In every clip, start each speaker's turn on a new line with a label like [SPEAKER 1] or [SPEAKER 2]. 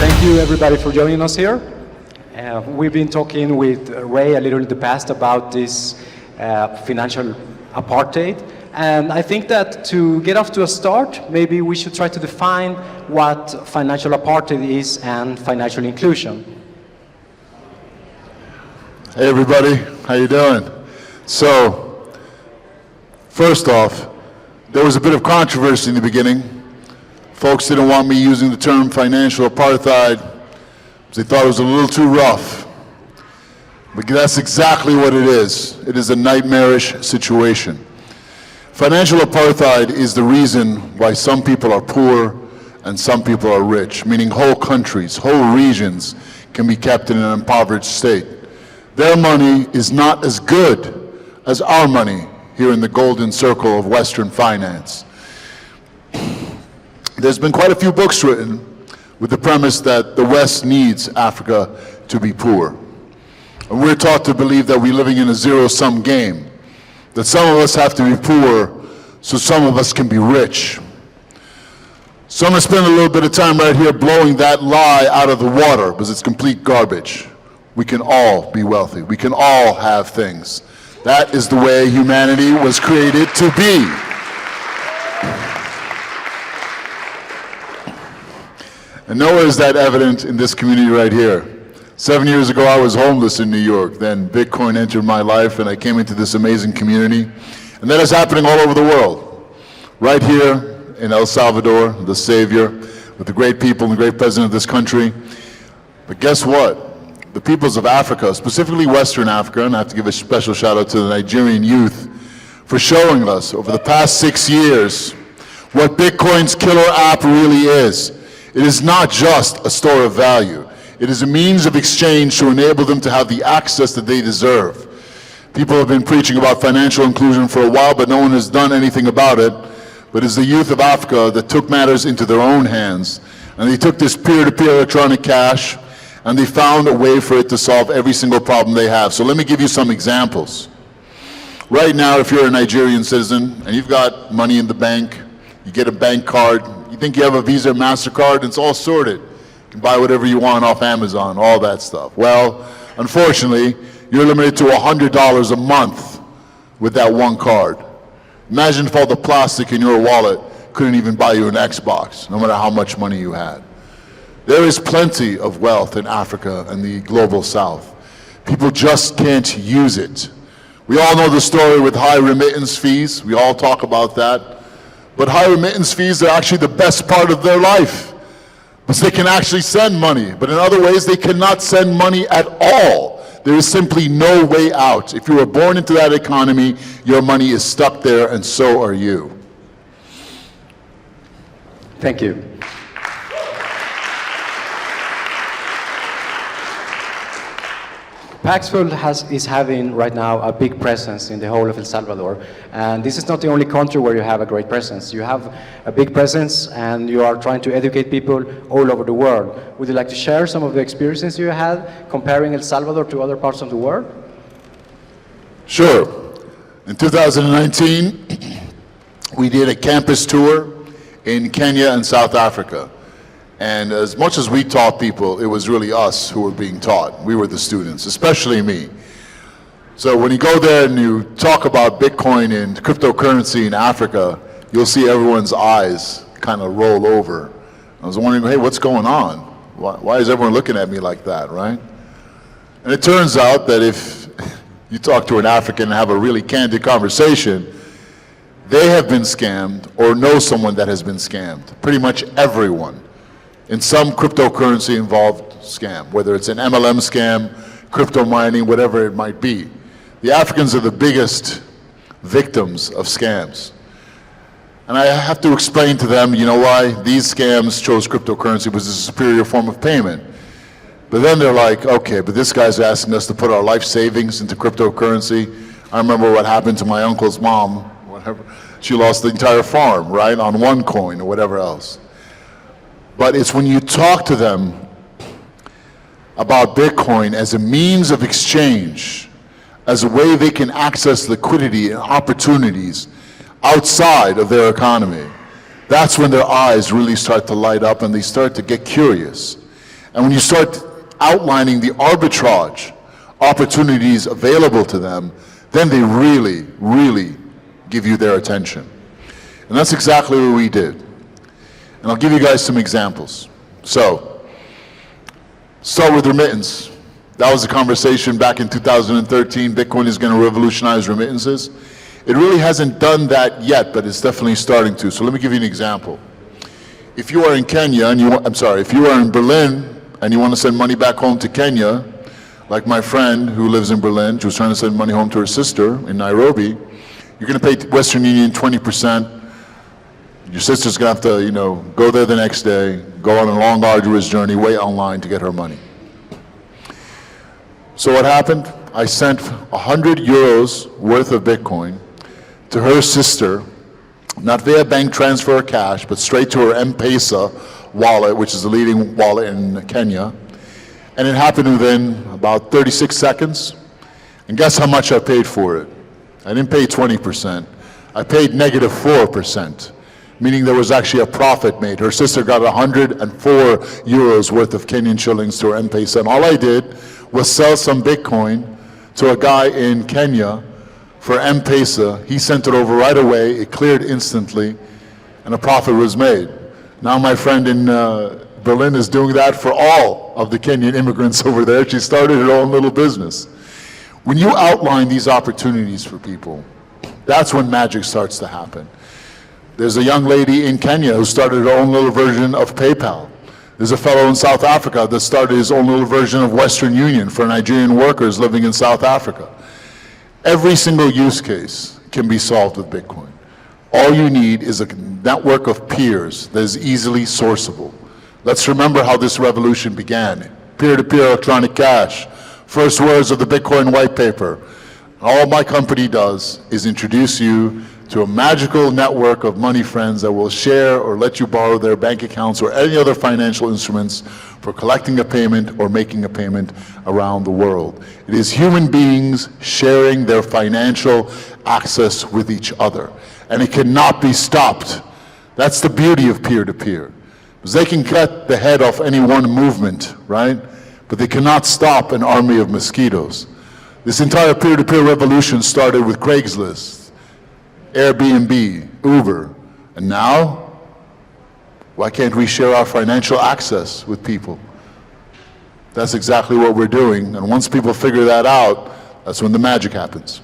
[SPEAKER 1] Thank you, everybody, for joining us here. We've been talking with Ray a little in the past about this financial apartheid. And I think that to get off to a start, maybe we should try to define what financial apartheid is and financial inclusion.
[SPEAKER 2] Hey everybody, how you doing? So, first off, there was a bit of controversy in the beginning. Folks didn't want me using the term financial apartheid because they thought it was a little too rough. But that's exactly what it is. It is a nightmarish situation. Financial apartheid is the reason why some people are poor and some people are rich, meaning whole countries, whole regions can be kept in an impoverished state. Their money is not as good as our money here in the golden circle of Western finance. There's been quite a few books written with the premise that the West needs Africa to be poor. And we're taught to believe that we're living in a zero-sum game, that some of us have to be poor so some of us can be rich. So I'm going to spend a little bit of time right here blowing that lie out of the water because it's complete garbage. We can all be wealthy. We can all have things. That is the way humanity was created to be. And nowhere is that evident in this community right here. 7 years ago, I was homeless in New York. Then Bitcoin entered my life and I came into this amazing community. And that is happening all over the world. Right here in El Salvador, the savior, with the great people and the great president of this country. But guess what? The peoples of Africa, specifically Western Africa, and I have to give a special shout out to the Nigerian youth for showing us over the past 6 years what Bitcoin's killer app really is. It is not just a store of value. It is a means of exchange to enable them to have the access that they deserve. People have been preaching about financial inclusion for a while, but no one has done anything about it. But it's the youth of Africa that took matters into their own hands. And they took this peer-to-peer electronic cash, and they found a way for it to solve every single problem they have. So let me give you some examples. Right now, if you're a Nigerian citizen, and you've got money in the bank, you get a bank card, you think you have a Visa or MasterCard, it's all sorted. You can buy whatever you want off Amazon, all that stuff. Well, unfortunately, you're limited to $100 a month with that one card. Imagine if all the plastic in your wallet couldn't even buy you an Xbox, no matter how much money you had. There is plenty of wealth in Africa and the global South. People just can't use it. We all know the story with high remittance fees. We all talk about that. But high remittance fees are actually the best part of their life, because they can actually send money. But in other ways, they cannot send money at all. There is simply no way out. If you were born into that economy, your money is stuck there, and so are you.
[SPEAKER 1] Thank you. Paxful is having right now a big presence in the whole of El Salvador. And this is not the only country where you have a great presence. You have a big presence and you are trying to educate people all over the world. Would you like to share some of the experiences you had comparing El Salvador to other parts of the world?
[SPEAKER 2] Sure. In 2019, we did a campus tour in Kenya and South Africa. And as much as we taught people, it was really us who were being taught. We were the students, especially me. So when you go there and you talk about Bitcoin and cryptocurrency in Africa, you'll see everyone's eyes kind of roll over. I was wondering, hey, what's going on? Why is everyone looking at me like that, right? And it turns out that if you talk to an African and have a really candid conversation, they have been scammed or know someone that has been scammed. Pretty much everyone. In some cryptocurrency involved scam, whether it's an MLM scam, crypto mining, whatever it might be. The Africans are the biggest victims of scams. And I have to explain to them, you know why these scams chose cryptocurrency because it's a superior form of payment. But then they're like, okay, but this guy's asking us to put our life savings into cryptocurrency. I remember what happened to my uncle's mom, whatever. She lost the entire farm, right, on one coin or whatever else. But it's when you talk to them about Bitcoin as a means of exchange, as a way they can access liquidity and opportunities outside of their economy, that's when their eyes really start to light up and they start to get curious. And when you start outlining the arbitrage opportunities available to them, then they really, really give you their attention. And that's exactly what we did. And I'll give you guys some examples. So, start with remittance. That was a conversation back in 2013. Bitcoin is going to revolutionize remittances. It really hasn't done that yet, but it's definitely starting to. So let me give you an example. If you are in Kenya, and if you are in Berlin and you want to send money back home to Kenya, like my friend who lives in Berlin, she was trying to send money home to her sister in Nairobi, you're going to pay Western Union 20%. Your sister's going to have to, go there the next day, go on a long, arduous journey, wait online to get her money. So what happened? I sent 100 euros worth of Bitcoin to her sister, not via bank transfer or cash, but straight to her M-Pesa wallet, which is the leading wallet in Kenya. And it happened within about 36 seconds. And guess how much I paid for it? I didn't pay 20%. I paid negative 4%, meaning there was actually a profit made. Her sister got 104 euros worth of Kenyan shillings to her M-Pesa. And all I did was sell some Bitcoin to a guy in Kenya for M-Pesa. He sent it over right away. It cleared instantly, and a profit was made. Now my friend in Berlin is doing that for all of the Kenyan immigrants over there. She started her own little business. When you outline these opportunities for people, that's when magic starts to happen. There's a young lady in Kenya who started her own little version of PayPal. There's a fellow in South Africa that started his own little version of Western Union for Nigerian workers living in South Africa. Every single use case can be solved with Bitcoin. All you need is a network of peers that is easily sourceable. Let's remember how this revolution began. Peer-to-peer electronic cash, first words of the Bitcoin white paper. All my company does is introduce you to a magical network of money friends that will share or let you borrow their bank accounts or any other financial instruments for collecting a payment or making a payment around the world. It is human beings sharing their financial access with each other, and it cannot be stopped. That's the beauty of peer-to-peer, because they can cut the head off any one movement, right? But they cannot stop an army of mosquitoes. This entire peer-to-peer revolution started with Craigslist, Airbnb, Uber, and now, why can't we share our financial access with people? That's exactly what we're doing, and once people figure that out, that's when the magic happens.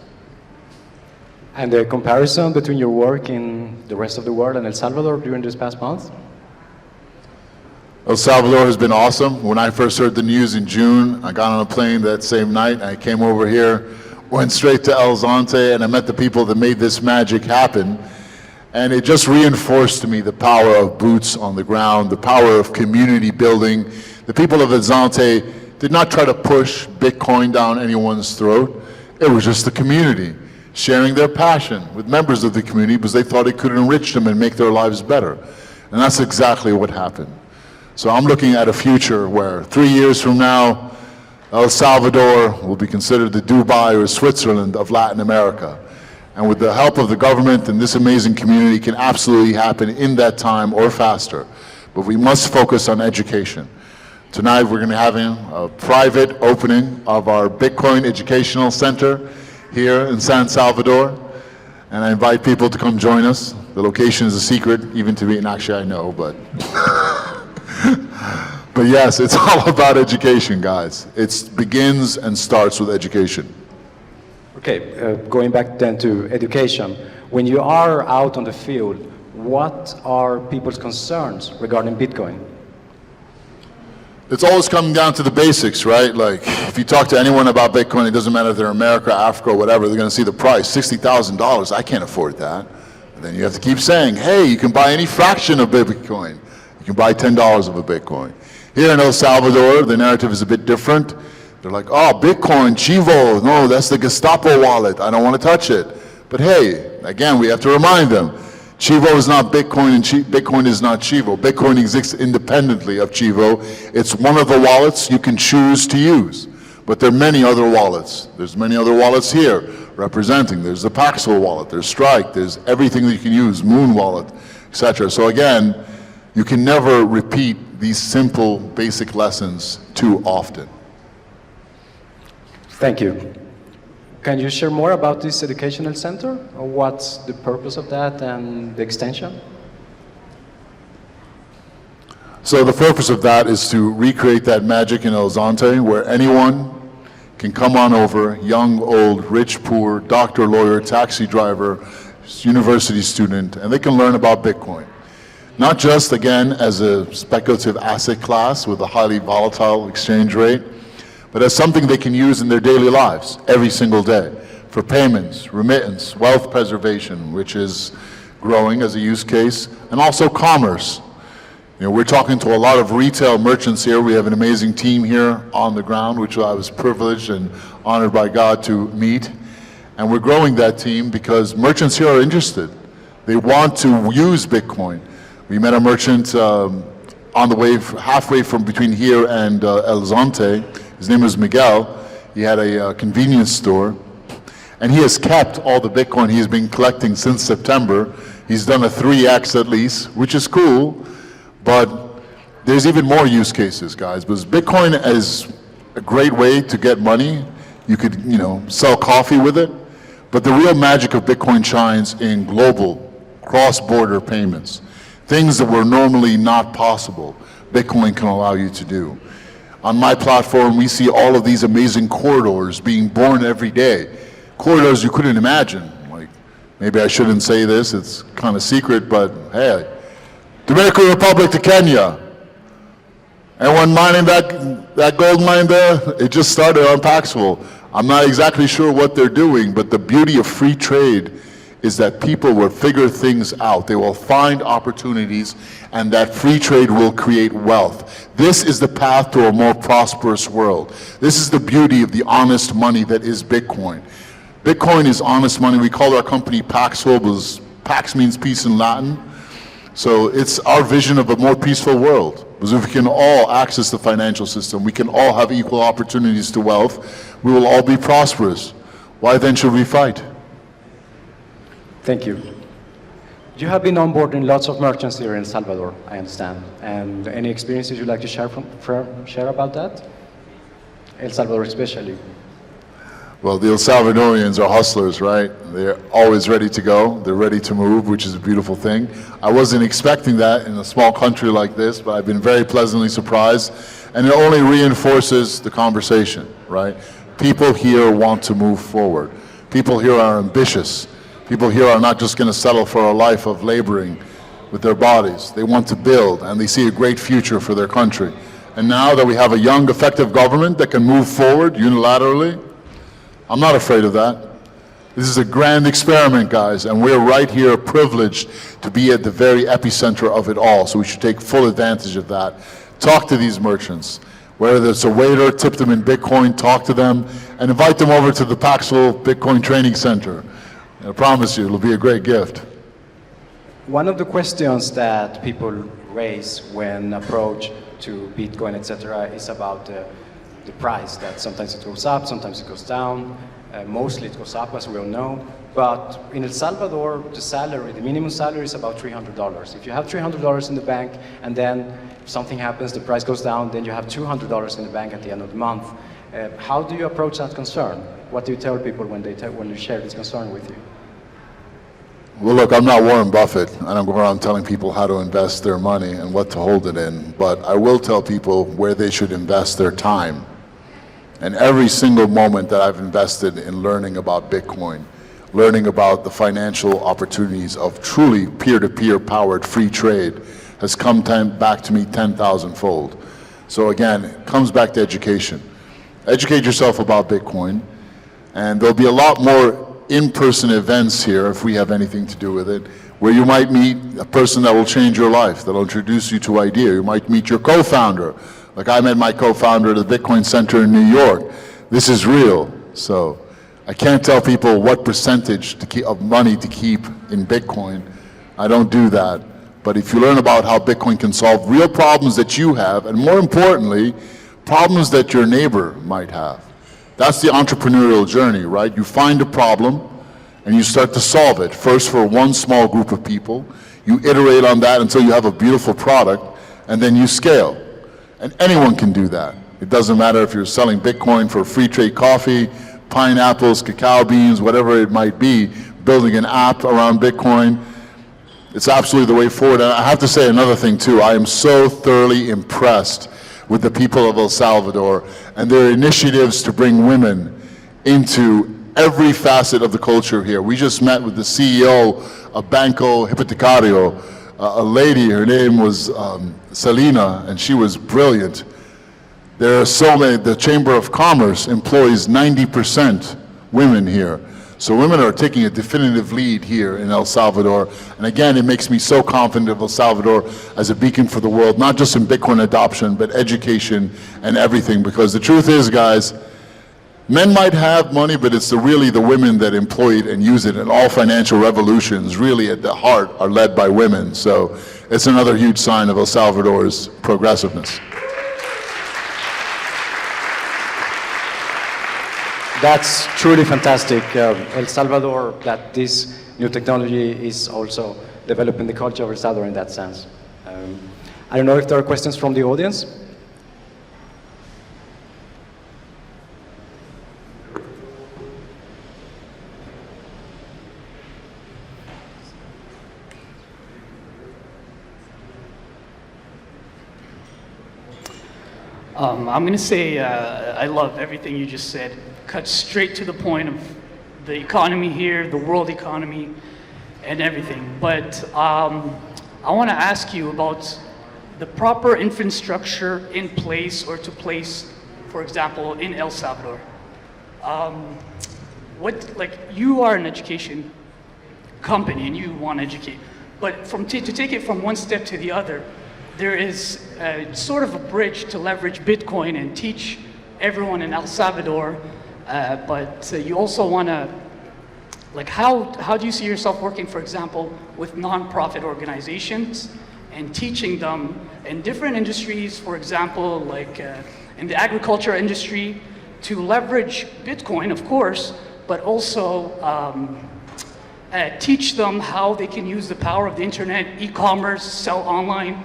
[SPEAKER 1] And the comparison between your work in the rest of the world and El Salvador during this past month?
[SPEAKER 2] El Salvador has been awesome. When I first heard the news in June, I got on a plane that same night, and I came over here, went straight to El Zonte, and I met the people that made this magic happen. And it just reinforced to me the power of boots on the ground, the power of community building. The people of El Zonte did not try to push Bitcoin down anyone's throat. It was just the community sharing their passion with members of the community because they thought it could enrich them and make their lives better. And that's exactly what happened. So I'm looking at a future where 3 years from now, El Salvador will be considered the Dubai or Switzerland of Latin America. And with the help of the government and this amazing community, can absolutely happen in that time or faster. But we must focus on education. Tonight we're going to have a private opening of our Bitcoin Educational Center here in San Salvador. And I invite people to come join us. The location is a secret, even to me, and actually I know, but... But yes, it's all about education, guys. It begins and starts with education.
[SPEAKER 1] Okay, going back then to education. When you are out on the field, what are people's concerns regarding Bitcoin?
[SPEAKER 2] It's always coming down to the basics, right? Like, if you talk to anyone about Bitcoin, it doesn't matter if they're in America, Africa, or whatever, they're going to see the price, $60,000. I can't afford that. And then you have to keep saying, hey, you can buy any fraction of Bitcoin. You can buy $10 of a Bitcoin. Here in El Salvador, the narrative is a bit different. They're like, oh, Bitcoin, Chivo, no, that's the Gestapo wallet. I don't want to touch it. But hey, again, we have to remind them, Chivo is not Bitcoin and Bitcoin is not Chivo. Bitcoin exists independently of Chivo. It's one of the wallets you can choose to use. But there are many other wallets. There's many other wallets here representing. There's the Paxful wallet, there's Strike, there's everything that you can use, Moon wallet, etc. So again, You can never repeat these simple, basic lessons too often.
[SPEAKER 1] Thank you. Can you share more about this educational center? What's the purpose of that and the extension?
[SPEAKER 2] So the purpose of that is to recreate that magic in El Zonte where anyone can come on over, young, old, rich, poor, doctor, lawyer, taxi driver, university student, and they can learn about Bitcoin. Not just, again, as a speculative asset class with a highly volatile exchange rate, but as something they can use in their daily lives every single day for payments, remittance, wealth preservation, which is growing as a use case, and also commerce. You know, we're talking to a lot of retail merchants here. We have an amazing team here on the ground, which I was privileged and honored by God to meet. And we're growing that team because merchants here are interested. They want to use Bitcoin. We met a merchant on the way, halfway from between here and El Zonte. His name was Miguel. He had a convenience store. And he has kept all the Bitcoin he has been collecting since September. He's done a 3x at least, which is cool. But there's even more use cases, guys, because Bitcoin is a great way to get money. You could, you know, sell coffee with it. But the real magic of Bitcoin shines in global, cross-border payments. Things that were normally not possible, Bitcoin can allow you to do. On my platform, we see all of these amazing corridors being born every day. Corridors you couldn't imagine. Like, maybe I shouldn't say this, it's kind of secret, but hey, Dominican Republic to Kenya. Anyone mining that gold mine there? It just started on Paxful. I'm not exactly sure what they're doing, but the beauty of free trade is that people will figure things out. They will find opportunities, and that free trade will create wealth. This is the path to a more prosperous world. This is the beauty of the honest money that is Bitcoin. Bitcoin is honest money. We call our company Paxful because Pax means peace in Latin. So it's our vision of a more peaceful world. Because if we can all access the financial system, we can all have equal opportunities to wealth, we will all be prosperous. Why then should we fight?
[SPEAKER 1] Thank you. You have been onboarding lots of merchants here in El Salvador, I understand. And any experiences you'd like to share about that? El Salvador especially.
[SPEAKER 2] Well, the El Salvadorians are hustlers, right? They're always ready to go. They're ready to move, which is a beautiful thing. I wasn't expecting that in a small country like this, but I've been very pleasantly surprised. And it only reinforces the conversation, right? People here want to move forward. People here are ambitious. People here are not just going to settle for a life of laboring with their bodies. They want to build, and they see a great future for their country. And now that we have a young, effective government that can move forward unilaterally, I'm not afraid of that. This is a grand experiment, guys, and we're right here privileged to be at the very epicenter of it all, so we should take full advantage of that. Talk to these merchants. Whether it's a waiter, tip them in Bitcoin, talk to them, and invite them over to the Paxful Bitcoin Training Center. I promise you, it'll be a great gift.
[SPEAKER 1] One of the questions that people raise when approach to Bitcoin, etc., is about the price, that sometimes it goes up, sometimes it goes down. Mostly it goes up, as we all know. But in El Salvador, the minimum salary is about $300. If you have $300 in the bank, and then if something happens, the price goes down, then you have $200 in the bank at the end of the month. How do you approach that concern? What do you tell people when you share this concern with you?
[SPEAKER 2] Well, look, I'm not Warren Buffett. I don't go around telling people how to invest their money and what to hold it in. But I will tell people where they should invest their time. And every single moment that I've invested in learning about Bitcoin, learning about the financial opportunities of truly peer-to-peer powered free trade has come back to me 10,000-fold. So again, it comes back to education. Educate yourself about Bitcoin, and there'll be a lot more in-person events here, if we have anything to do with it, where you might meet a person that will change your life, that will introduce you to idea. You might meet your co-founder. Like I met my co-founder at the Bitcoin Center in New York. This is real. So I can't tell people what percentage of money to keep in Bitcoin. I don't do that. But if you learn about how Bitcoin can solve real problems that you have, and more importantly, problems that your neighbor might have. That's the entrepreneurial journey, right? You find a problem and you start to solve it. First for one small group of people. You iterate on that until you have a beautiful product, and then you scale. And anyone can do that. It doesn't matter if you're selling Bitcoin for free trade coffee, pineapples, cacao beans, whatever it might be, building an app around Bitcoin. It's absolutely the way forward. And I have to say another thing too. I am so thoroughly impressed with the people of El Salvador and their initiatives to bring women into every facet of the culture here. We just met with the CEO of Banco Hipotecario, a lady, her name was Selena, and she was brilliant. There are so many, the Chamber of Commerce employs 90% women here. So women are taking a definitive lead here in El Salvador. And again, it makes me so confident of El Salvador as a beacon for the world, not just in Bitcoin adoption, but education and everything. Because the truth is, guys, men might have money, but it's really the women that employ it and use it. And all financial revolutions really at the heart are led by women. So it's another huge sign of El Salvador's progressiveness.
[SPEAKER 1] That's truly fantastic. El Salvador, that this new technology is also developing the culture of El Salvador in that sense. I don't know if there are questions from the audience.
[SPEAKER 3] I'm going to say I love everything you just said. Cut straight to the point of the economy here, the world economy, and everything. But I want to ask you about the proper infrastructure in place or to place, for example, in El Salvador. You are an education company and you want to educate, but to take it from one step to the other, there is sort of a bridge to leverage Bitcoin and teach everyone in El Salvador, but you also want to, how do you see yourself working, for example, with nonprofit organizations and teaching them in different industries, for example, like in the agriculture industry, to leverage Bitcoin, of course, but also teach them how they can use the power of the internet, e-commerce, sell online,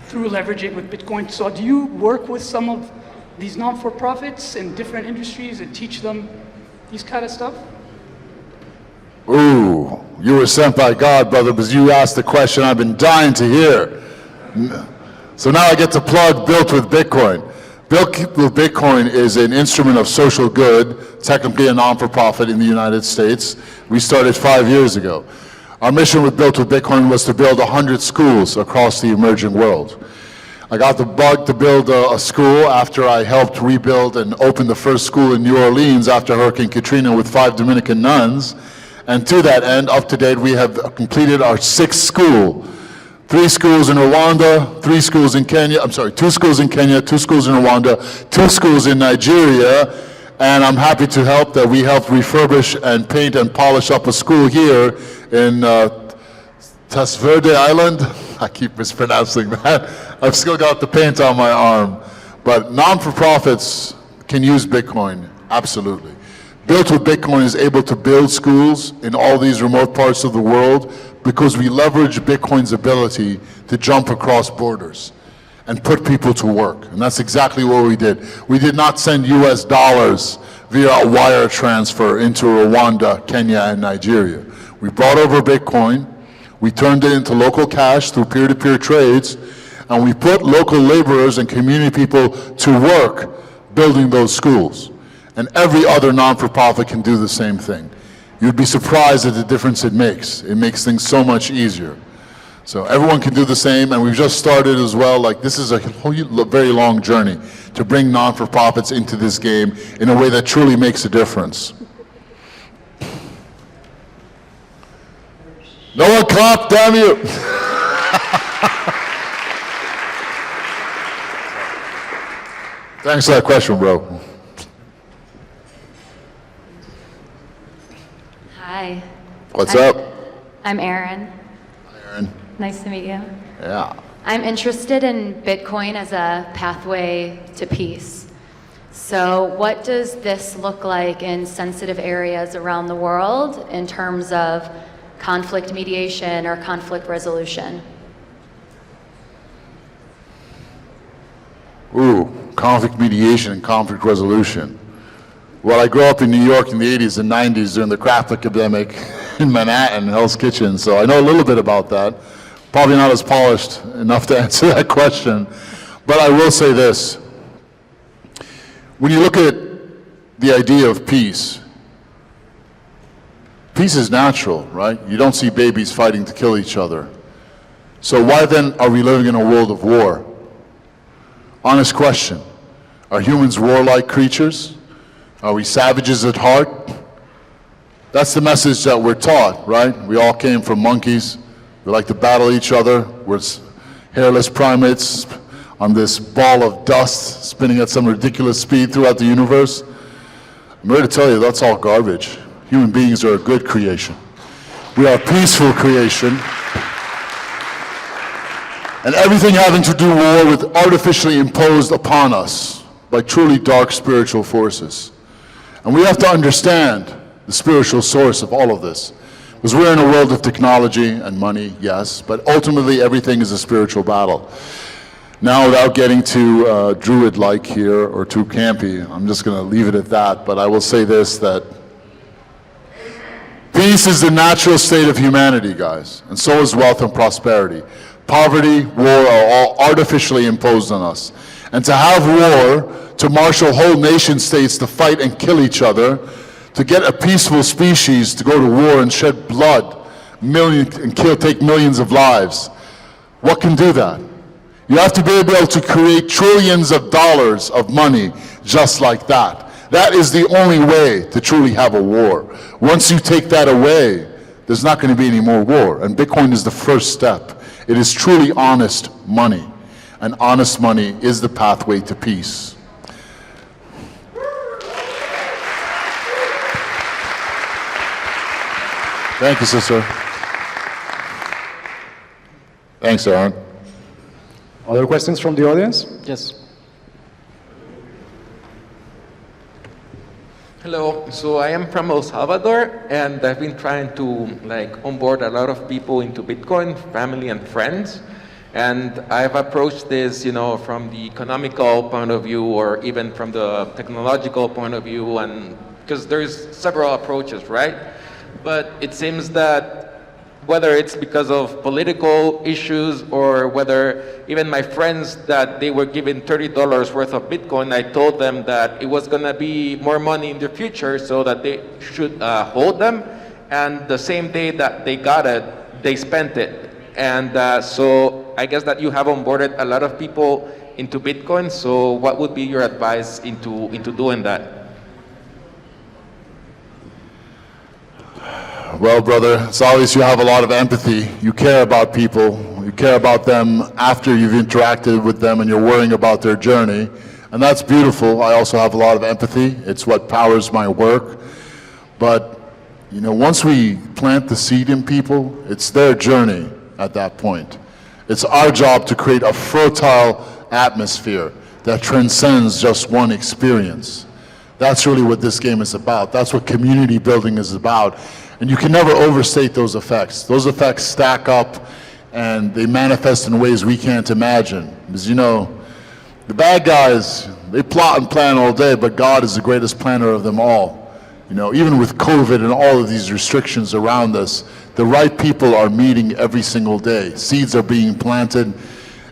[SPEAKER 3] through leveraging with Bitcoin. So do you work with some of these non-for-profits in different industries and teach them these kind of stuff?
[SPEAKER 2] Ooh, you were sent by God, brother, because you asked the question I've been dying to hear. So now I get to plug Built with Bitcoin. Built with Bitcoin is an instrument of social good, technically a non-for-profit in the United States. We started 5 years ago. Our mission with Built with Bitcoin was to build 100 schools across the emerging world. I got the bug to build a school after I helped rebuild and open the first school in New Orleans after Hurricane Katrina with 5 Dominican nuns. And to that end, up to date, we have completed our 6th school. 3 schools in Rwanda, 3 schools in Kenya, 2 schools in Kenya, 2 schools in Rwanda, 2 schools in Nigeria. And I'm happy to help that we helped refurbish and paint and polish up a school here in Tasverde Island. I keep mispronouncing that. I've still got the paint on my arm. But non-for-profits can use Bitcoin, absolutely. Built with Bitcoin is able to build schools in all these remote parts of the world because we leverage Bitcoin's ability to jump across borders and put people to work. And that's exactly what we did. We did not send US dollars via a wire transfer into Rwanda, Kenya, and Nigeria. We brought over Bitcoin, we turned it into local cash through peer-to-peer trades, and we put local laborers and community people to work building those schools. And every other non-for-profit can do the same thing. You'd be surprised at the difference it makes. It makes things so much easier. So everyone can do the same, and we've just started as well. Like, this is a very long journey to bring non-for-profits into this game in a way that truly makes a difference. No one clap, damn you! Thanks for that question, bro.
[SPEAKER 4] Hi.
[SPEAKER 2] What's up?
[SPEAKER 4] I'm Erin.
[SPEAKER 2] Hi, Erin.
[SPEAKER 4] Nice to meet you.
[SPEAKER 2] Yeah.
[SPEAKER 4] I'm interested in Bitcoin as a pathway to peace. So what does this look like in sensitive areas around the world in terms of conflict mediation or conflict resolution?
[SPEAKER 2] Ooh, conflict mediation and conflict resolution. Well, I grew up in New York in the 80s and 90s during the crack epidemic in Manhattan, Hell's Kitchen, so I know a little bit about that. Probably not as polished enough to answer that question, but I will say this. When you look at the idea of peace, peace is natural, right? You don't see babies fighting to kill each other. So why then are we living in a world of war? Honest question. Are humans warlike creatures? Are we savages at heart? That's the message that we're taught, right? We all came from monkeys. We like to battle each other. We're hairless primates on this ball of dust spinning at some ridiculous speed throughout the universe. I'm here to tell you that's all garbage. Human beings are a good creation. We are a peaceful creation. And everything having to do war with artificially imposed upon us by truly dark spiritual forces. And we have to understand the spiritual source of all of this. Because we're in a world of technology and money, yes, but ultimately everything is a spiritual battle. Now, without getting too druid-like here or too campy, I'm just going to leave it at that, but I will say this, that peace is the natural state of humanity, guys, and so is wealth and prosperity. Poverty, war are all artificially imposed on us. And to have war, to marshal whole nation states to fight and kill each other, to get a peaceful species to go to war and shed blood, take millions of lives, what can do that? You have to be able to create trillions of dollars of money just like that. That is the only way to truly have a war. Once you take that away, there's not going to be any more war. And Bitcoin is the first step. It is truly honest money. And honest money is the pathway to peace. Thank you, sister. Thanks, Aaron.
[SPEAKER 1] Other questions from the audience? Yes.
[SPEAKER 5] Hello, so I am from El Salvador, and I've been trying to onboard a lot of people into Bitcoin, family and friends. And I've approached this, from the economical point of view or even from the technological point of view, and because there's several approaches, right? But it seems that whether it's because of political issues or whether even my friends that they were given $30 worth of Bitcoin, I told them that it was going to be more money in the future so that they should hold them. And the same day that they got it, they spent it. And so I guess that you have onboarded a lot of people into Bitcoin. So what would be your advice into doing that?
[SPEAKER 2] Well, brother, it's obvious you have a lot of empathy. You care about people. You care about them after you've interacted with them and you're worrying about their journey. And that's beautiful. I also have a lot of empathy. It's what powers my work. But, once we plant the seed in people, it's their journey at that point. It's our job to create a fertile atmosphere that transcends just one experience. That's really what this game is about. That's what community building is about. And you can never overstate those effects. Those effects stack up and they manifest in ways we can't imagine. Because the bad guys, they plot and plan all day, but God is the greatest planner of them all. Even with COVID and all of these restrictions around us, the right people are meeting every single day. Seeds are being planted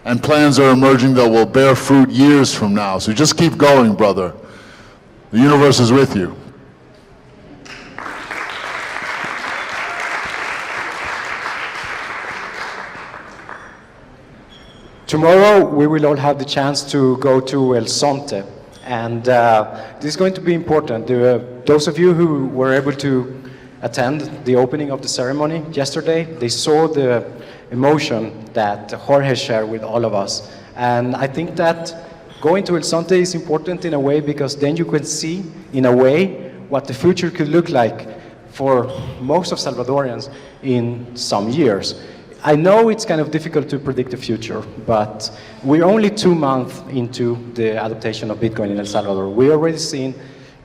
[SPEAKER 2] and plans are emerging that will bear fruit years from now. So just keep going, brother. The universe is with you.
[SPEAKER 1] Tomorrow, we will all have the chance to go to El Sonte, and this is going to be important. Those of you who were able to attend the opening of the ceremony yesterday, they saw the emotion that Jorge shared with all of us. And I think that going to El Sonte is important in a way because then you can see, in a way, what the future could look like for most of Salvadorians in some years. I know it's kind of difficult to predict the future, but we're only 2 months into the adoption of Bitcoin in El Salvador. We're already seeing,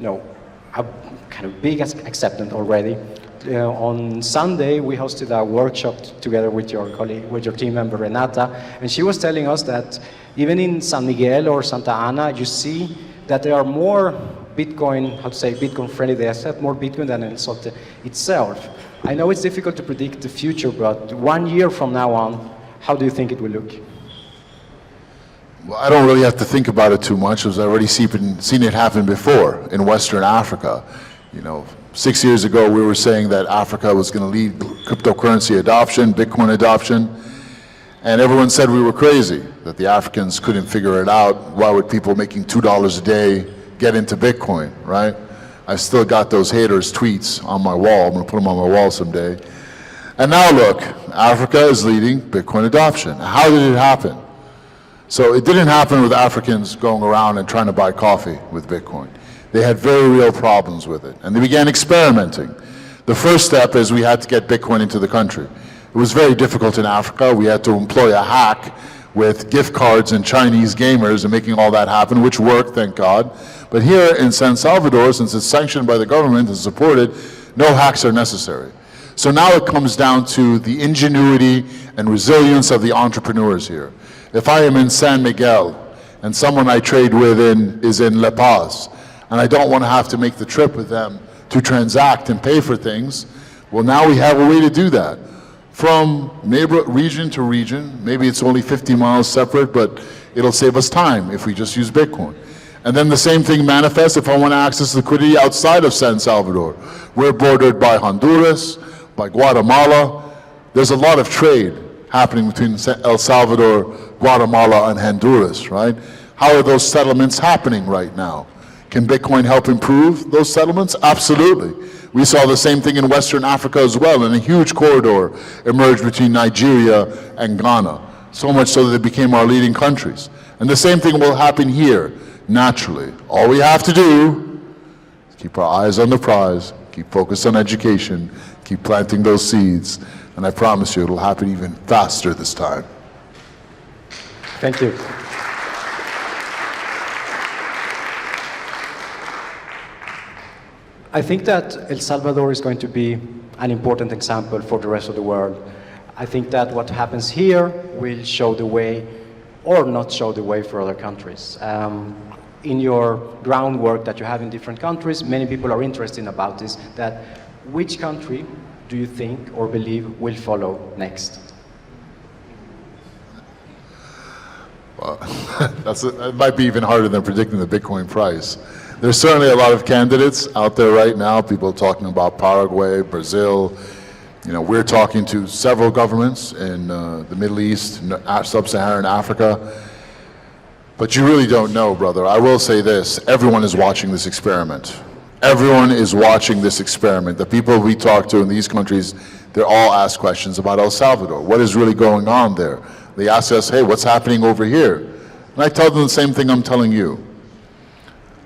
[SPEAKER 1] a kind of big acceptance already. on Sunday, we hosted a workshop together with your colleague, with your team member Renata, and she was telling us that even in San Miguel or Santa Ana, you see that there are more Bitcoin, how to say, Bitcoin-friendly. They accept more Bitcoin than El Solte itself. I know it's difficult to predict the future, but 1 year from now on, how do you think it will look?
[SPEAKER 2] Well, I don't really have to think about it too much, because I've already seen it happen before in Western Africa. You know, 6 years ago, we were saying that Africa was going to lead cryptocurrency adoption, Bitcoin adoption, and everyone said we were crazy, that the Africans couldn't figure it out. Why would people making $2 a day get into Bitcoin, right? I still got those haters' tweets on my wall. I'm going to put them on my wall someday. And now look, Africa is leading Bitcoin adoption. How did it happen? So it didn't happen with Africans going around and trying to buy coffee with Bitcoin. They had very real problems with it, and they began experimenting. The first step is we had to get Bitcoin into the country. It was very difficult in Africa. We had to employ a hack with gift cards and Chinese gamers and making all that happen, which worked, thank God. But here in San Salvador, since it's sanctioned by the government and supported, no hacks are necessary. So now it comes down to the ingenuity and resilience of the entrepreneurs here. If I am in San Miguel and someone I trade with is in La Paz, and I don't want to have to make the trip with them to transact and pay for things, well, now we have a way to do that. From region to region, maybe it's only 50 miles separate, but it'll save us time if we just use Bitcoin. And then the same thing manifests if I want to access liquidity outside of San Salvador. We're bordered by Honduras, by Guatemala. There's a lot of trade happening between El Salvador, Guatemala, and Honduras, right? How are those settlements happening right now? Can Bitcoin help improve those settlements? Absolutely. We saw the same thing in Western Africa as well, and a huge corridor emerged between Nigeria and Ghana, so much so that it became our leading countries. And the same thing will happen here, naturally. All we have to do is keep our eyes on the prize, keep focused on education, keep planting those seeds, and I promise you it'll happen even faster this time.
[SPEAKER 1] Thank you. I think that El Salvador is going to be an important example for the rest of the world. I think that what happens here will show the way or not show the way for other countries. In your groundwork that you have in different countries, many people are interested about this, that which country do you think or believe will follow next?
[SPEAKER 2] Well, it might be even harder than predicting the Bitcoin price. There's certainly a lot of candidates out there right now, people talking about Paraguay, Brazil. You know, we're talking to several governments in the Middle East, Sub-Saharan Africa. But you really don't know, brother. I will say this, everyone is watching this experiment. Everyone is watching this experiment. The people we talk to in these countries, they're all asked questions about El Salvador. What is really going on there? They ask us, hey, what's happening over here? And I tell them the same thing I'm telling you.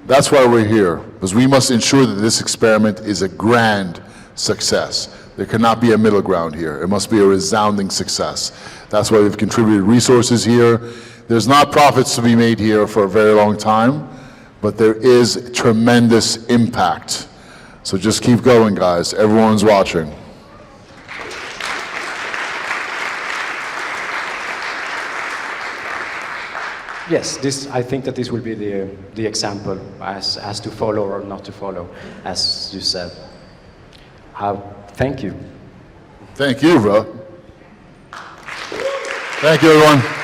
[SPEAKER 2] That's why we're here, because we must ensure that this experiment is a grand success. There cannot be a middle ground here. It must be a resounding success. That's why we've contributed resources here. There's not profits to be made here for a very long time, but there is tremendous impact. So just keep going, guys. Everyone's watching.
[SPEAKER 1] Yes, I think that this will be the example as to follow or not to follow, as you said. Thank you.
[SPEAKER 2] Thank you, bro. Thank you, everyone.